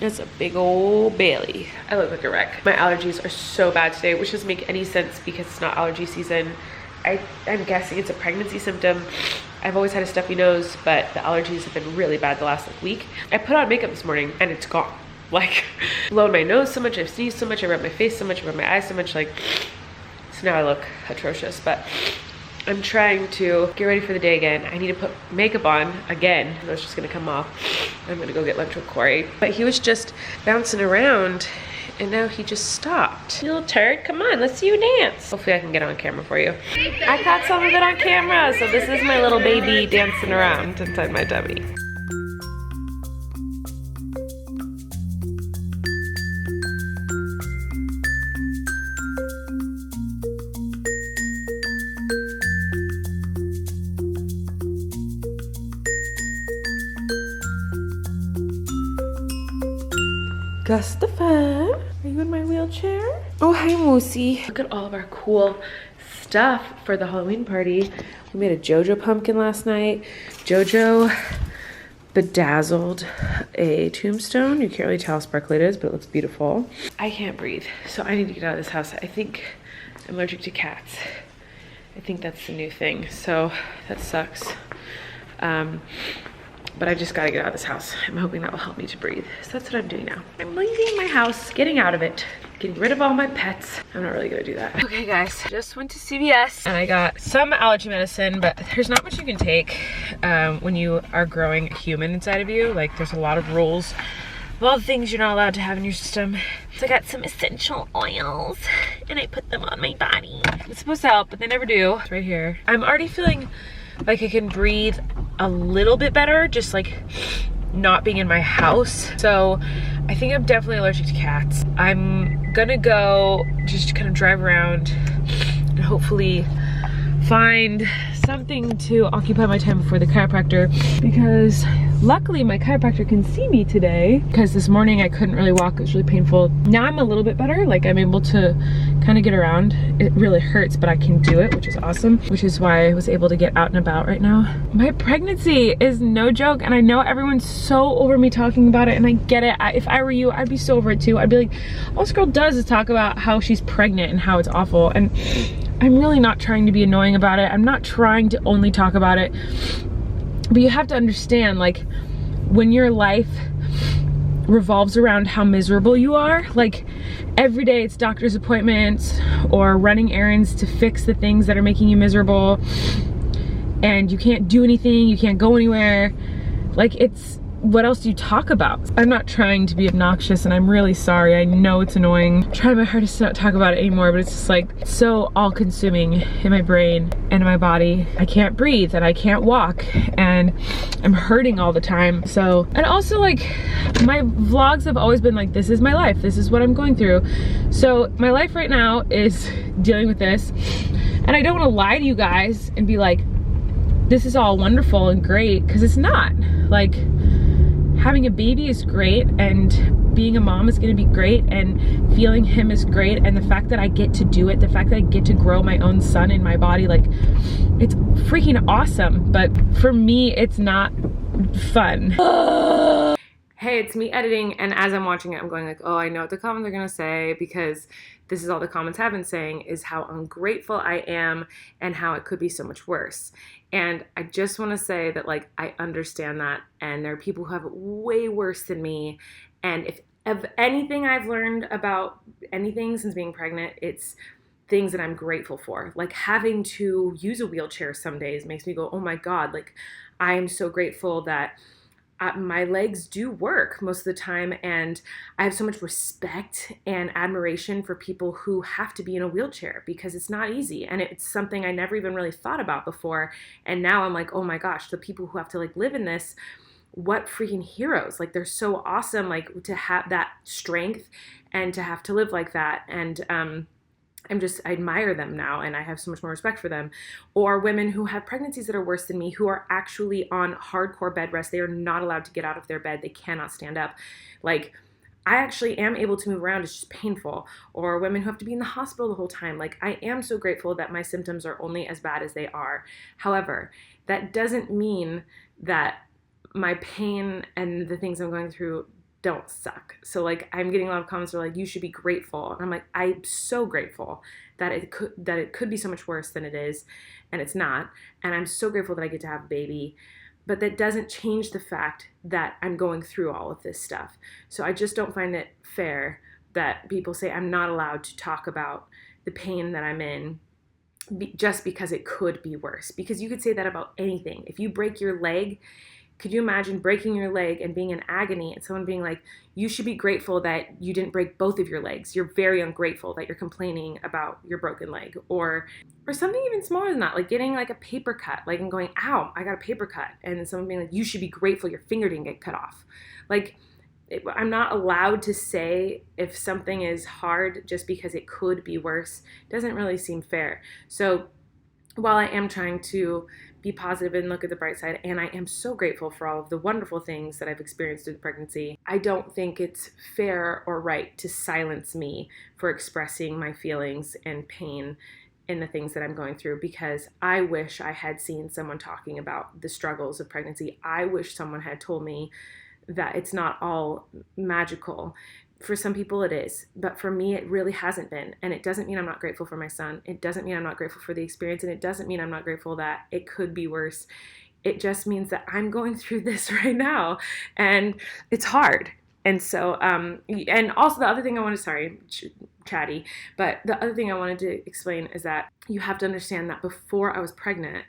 It's a big old belly. I look like a wreck. My allergies are so bad today, which doesn't make any sense because it's not allergy season. I'm guessing it's a pregnancy symptom. I've always had a stuffy nose, but the allergies have been really bad the last week. I put on makeup this morning and it's gone. Like, blowing my nose so much, I've sneezed so much, I rubbed my face so much, I rubbed my eyes so much, like, so now I look atrocious. But I'm trying to get ready for the day again. I need to put makeup on again. I know it's just gonna come off. I'm gonna go get lunch with Corey. But he was just bouncing around and now he just stopped. You little turd, come on, let's see you dance. Hopefully I can get on camera for you. I caught some of it on camera, so this is my little baby dancing around inside my tummy. Gustafa, are you in my wheelchair? Oh, hi, Moosey. Look at all of our cool stuff for the Halloween party. We made a JoJo pumpkin last night. JoJo bedazzled a tombstone. You can't really tell how sparkly it is, but it looks beautiful. I can't breathe, so I need to get out of this house. I think I'm allergic to cats. I think that's the new thing, so that sucks. But I just gotta get out of this house. I'm hoping that will help me to breathe. So that's what I'm doing now. I'm leaving my house, getting out of it, getting rid of all my pets. I'm not really gonna do that. Okay guys, just went to CVS and I got some allergy medicine, but there's not much you can take when you are growing a human inside of you. Like, there's a lot of rules of all the things you're not allowed to have in your system. So I got some essential oils and I put them on my body. It's supposed to help, but they never do. It's right here. I'm already feeling like I can breathe a little bit better, just like not being in my house. So I think I'm definitely allergic to cats. I'm gonna go just kind of drive around and hopefully find something to occupy my time before the chiropractor, because luckily my chiropractor can see me today, because this morning I couldn't really walk. It was really painful. Now I'm a little bit better. Like, I'm able to kind of get around. It really hurts, but I can do it, which is awesome, which is why I was able to get out and about right now. My pregnancy is no joke, and I know everyone's so over me talking about it, and I get it. If I were you, I'd be so over it too. I'd be like, all this girl does is talk about how she's pregnant and how it's awful, and I'm really not trying to be annoying about it. I'm not trying to only talk about it, but you have to understand, like, when your life revolves around how miserable you are, like, every day it's doctor's appointments or running errands to fix the things that are making you miserable, and you can't do anything, you can't go anywhere. Like, it's, what else do you talk about? I'm not trying to be obnoxious, and I'm really sorry. I know it's annoying. I'm trying my hardest to not talk about it anymore, but it's just like so all-consuming in my brain and in my body. I can't breathe and I can't walk and I'm hurting all the time. So, and also, like, my vlogs have always been like, this is my life, this is what I'm going through. So my life right now is dealing with this, and I don't want to lie to you guys and be like, this is all wonderful and great, because it's not. Like, having a baby is great, and being a mom is gonna be great, and feeling him is great, and the fact that I get to do it, the fact that I get to grow my own son in my body, like, it's freaking awesome. But for me, it's not fun. Hey, it's me editing, and as I'm watching it, I'm going like, oh, I know what the comments are gonna say, because this is all the comments have been saying, is how ungrateful I am and how it could be so much worse. And I just want to say that, like, I understand that, and there are people who have it way worse than me. And if of anything I've learned about anything since being pregnant, it's things that I'm grateful for. Like, having to use a wheelchair some days makes me go, oh my God, like, I am so grateful that my legs do work most of the time, and I have so much respect and admiration for people who have to be in a wheelchair, because it's not easy, and it's something I never even really thought about before. And now I'm like, oh my gosh, the people who have to, like, live in this, what freaking heroes. Like, they're so awesome, like, to have that strength and to have to live like that. And I admire them now, and I have so much more respect for them. Or women who have pregnancies that are worse than me, who are actually on hardcore bed rest. They are not allowed to get out of their bed. They cannot stand up. Like, I actually am able to move around. It's just painful. Or women who have to be in the hospital the whole time. Like, I am so grateful that my symptoms are only as bad as they are. However, that doesn't mean that my pain and the things I'm going through don't suck. So like I'm getting a lot of comments that are like, you should be grateful. And I'm like, I'm so grateful that it could be so much worse than it is, and it's not. And I'm so grateful that I get to have a baby. But that doesn't change the fact that I'm going through all of this stuff. So I just don't find it fair that people say I'm not allowed to talk about the pain that I'm in just because it could be worse. Because you could say that about anything. If you break your leg, could you imagine breaking your leg and being in agony and someone being like, you should be grateful that you didn't break both of your legs. You're very ungrateful that you're complaining about your broken leg. Or something even smaller than that, like getting like a paper cut, like and going, ow, I got a paper cut. And then someone being like, you should be grateful your finger didn't get cut off. Like, I'm not allowed to say if something is hard just because it could be worse. It doesn't really seem fair. So while I am trying to be positive and look at the bright side, and I am so grateful for all of the wonderful things that I've experienced through the pregnancy, I don't think it's fair or right to silence me for expressing my feelings and pain in the things that I'm going through, because I wish I had seen someone talking about the struggles of pregnancy. I wish someone had told me that it's not all magical. For some people it is, but for me it really hasn't been. And it doesn't mean I'm not grateful for my son. It doesn't mean I'm not grateful for the experience, and it doesn't mean I'm not grateful that it could be worse. It just means that I'm going through this right now, and it's hard. And so, and also the other thing I want to, chatty, but the other thing I wanted to explain is that you have to understand that before I was pregnant,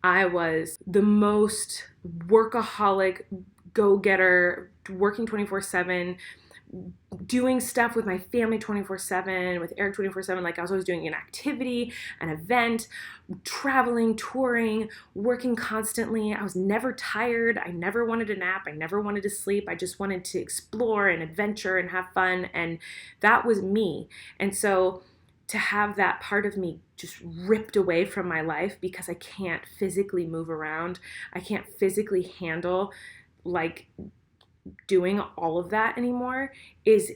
I was the most workaholic, go-getter, working 24/7, doing stuff with my family 24/7, with Eric 24/7. Like I was always doing an activity, an event, traveling, touring, working constantly. I was never tired. I never wanted a nap. I never wanted to sleep. I just wanted to explore and adventure and have fun. And that was me. And so to have that part of me just ripped away from my life because I can't physically move around, I can't physically handle like doing all of that anymore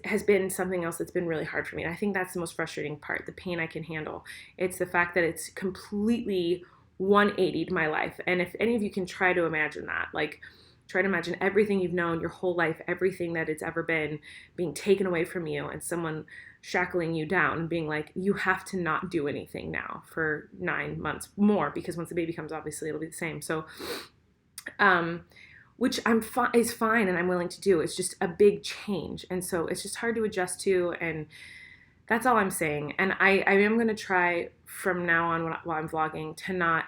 has been something else that's been really hard for me. And I think that's the most frustrating part, the pain I can handle. It's the fact that it's completely 180'd my life. And if any of you can try to imagine that, like try to imagine everything you've known your whole life, everything that it's ever been being taken away from you, and someone shackling you down and being like, you have to not do anything now for 9 months more, because once the baby comes, obviously it'll be the same. So, which is fine and I'm willing to do. It's just a big change. And so it's just hard to adjust to, and that's all I'm saying. And I am going to try from now on while I'm vlogging to not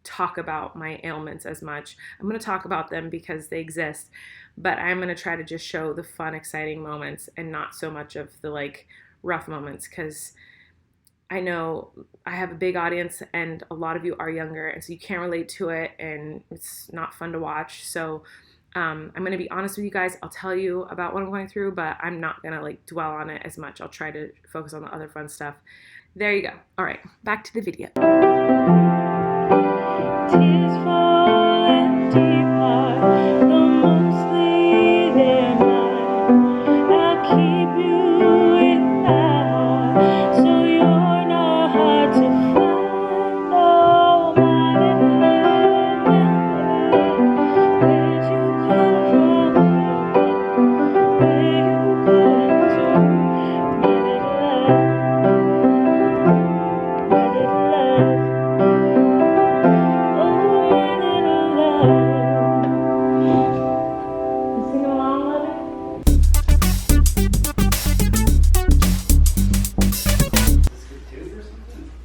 talk about my ailments as much. I'm going to talk about them because they exist, but I'm going to try to just show the fun, exciting moments and not so much of the like rough moments, because I know I have a big audience and a lot of you are younger, and so you can't relate to it and it's not fun to watch. So I'm going to be honest with you guys. I'll tell you about what I'm going through, but I'm not going to like dwell on it as much. I'll try to focus on the other fun stuff. There you go. All right, back to the video. Tears fall in deep heart, though mostly they're mine. I'll keep you in my heart, so you're not hard to find. Oh, my little love, where'd you come from? Where you going to, my little love, my little love.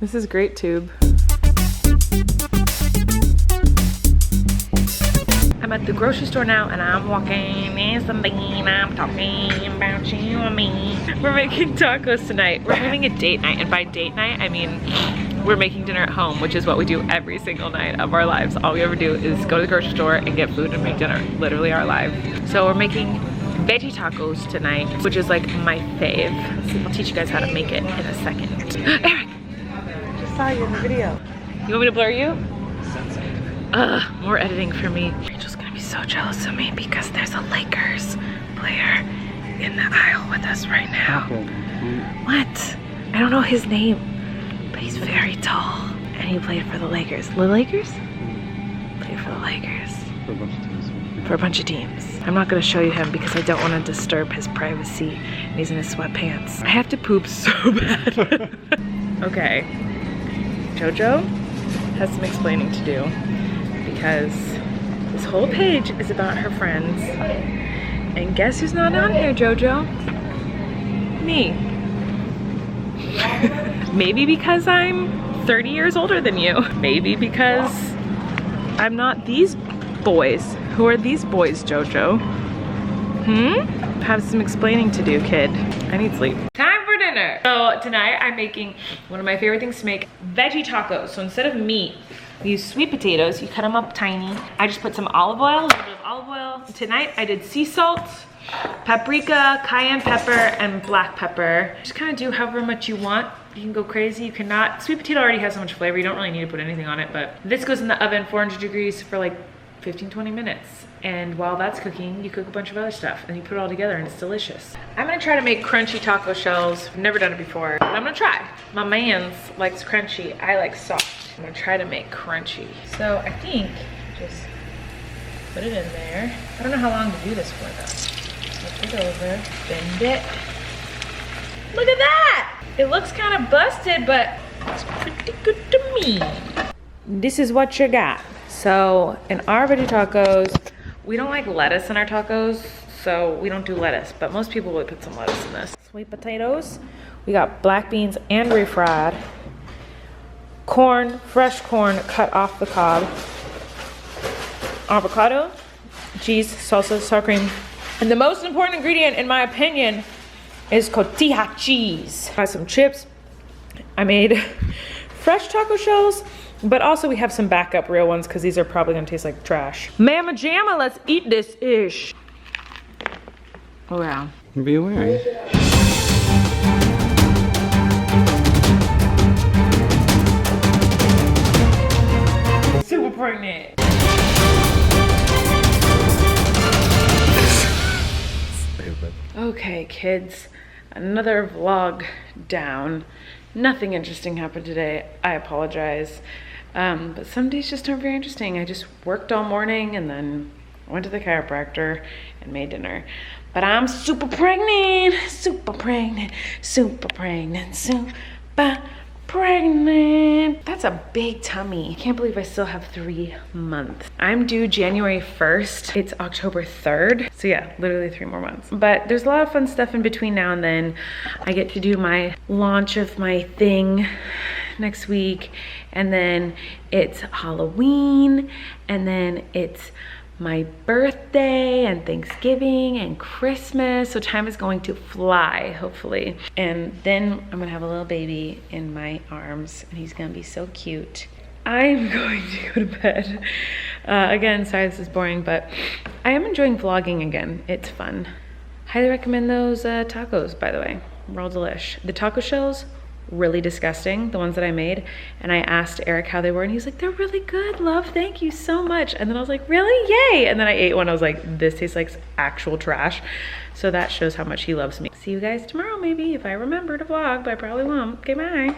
This is great tube. I'm at the grocery store now and I'm walking. There's something I'm talking about you and me. We're making tacos tonight. We're having a date night, and by date night I mean we're making dinner at home, which is what we do every single night of our lives. All we ever do is go to the grocery store and get food and make dinner. Literally our life. So we're making veggie tacos tonight, which is like my fave. I'll teach you guys how to make it in a second. Eric! Saw you in the video. You want me to blur you? More editing for me. Rachel's gonna be so jealous of me because there's a Lakers player in the aisle with us right now. What? I don't know his name, but he's very tall and he played for the Lakers. The Lakers? Played for the Lakers. For a bunch of teams. I'm not gonna show you him because I don't want to disturb his privacy. And he's in his sweatpants. I have to poop so bad. Okay. JoJo has some explaining to do because this whole page is about her friends. And guess who's not on here, JoJo? Me. Maybe because I'm 30 years older than you. Maybe because I'm not these boys. Who are these boys, JoJo? Have some explaining to do, kid. I need sleep. Time for dinner. So tonight I'm making one of my favorite things to make, veggie tacos. So instead of meat, we use sweet potatoes. You cut them up tiny. I just put some olive oil, a little bit of olive oil. Tonight I did sea salt, paprika, cayenne pepper, and black pepper. Just kind of do however much you want. You can go crazy, you cannot. Sweet potato already has so much flavor, you don't really need to put anything on it, but this goes in the oven 400 degrees for like 15-20 minutes. And while that's cooking, you cook a bunch of other stuff and you put it all together and it's delicious. I'm gonna try to make crunchy taco shells. I've never done it before, but I'm gonna try. My man's likes crunchy, I like soft. I'm gonna try to make crunchy. So I think just put it in there. I don't know how long to do this for though. Flip it over, bend it. Look at that! It looks kind of busted, but it's pretty good to me. This is what you got. So in our veggie tacos, we don't like lettuce in our tacos, so we don't do lettuce, but most people would put some lettuce in this. Sweet potatoes, we got black beans and refried. Corn, fresh corn cut off the cob. Avocado, cheese, salsa, sour cream. And the most important ingredient, in my opinion, is cotija cheese. Got some chips. I made fresh taco shells, but also we have some backup real ones because these are probably gonna taste like trash. Mama jamma, let's eat this ish. Oh wow. Be aware. Super pregnant. Okay, kids, another vlog down. Nothing interesting happened today. I apologize. But some days just aren't very interesting. I just worked all morning and then went to the chiropractor and made dinner. But I'm super pregnant, super pregnant, super pregnant, super pregnant. That's a big tummy. I can't believe I still have 3 months. I'm due January 1st. It's October 3rd. So yeah, literally 3 more months. But there's a lot of fun stuff in between now and then. I get to do my launch of my thing next week. And then it's Halloween. And then it's my birthday and Thanksgiving and Christmas. So time is going to fly, hopefully. And then I'm gonna have a little baby in my arms and he's gonna be so cute. I'm going to go to bed. Again, sorry this is boring, but I am enjoying vlogging again. It's fun. Highly recommend those tacos, by the way. They're all delish. The taco shells, really disgusting, the ones that I made, and I asked Eric how they were and he's like, they're really good, love, thank you so much. And then I was like, really? Yay. And then I ate one. I was like, this tastes like actual trash. So that shows how much he loves me. See you guys tomorrow maybe, if I remember to vlog, but I probably won't. Okay, bye.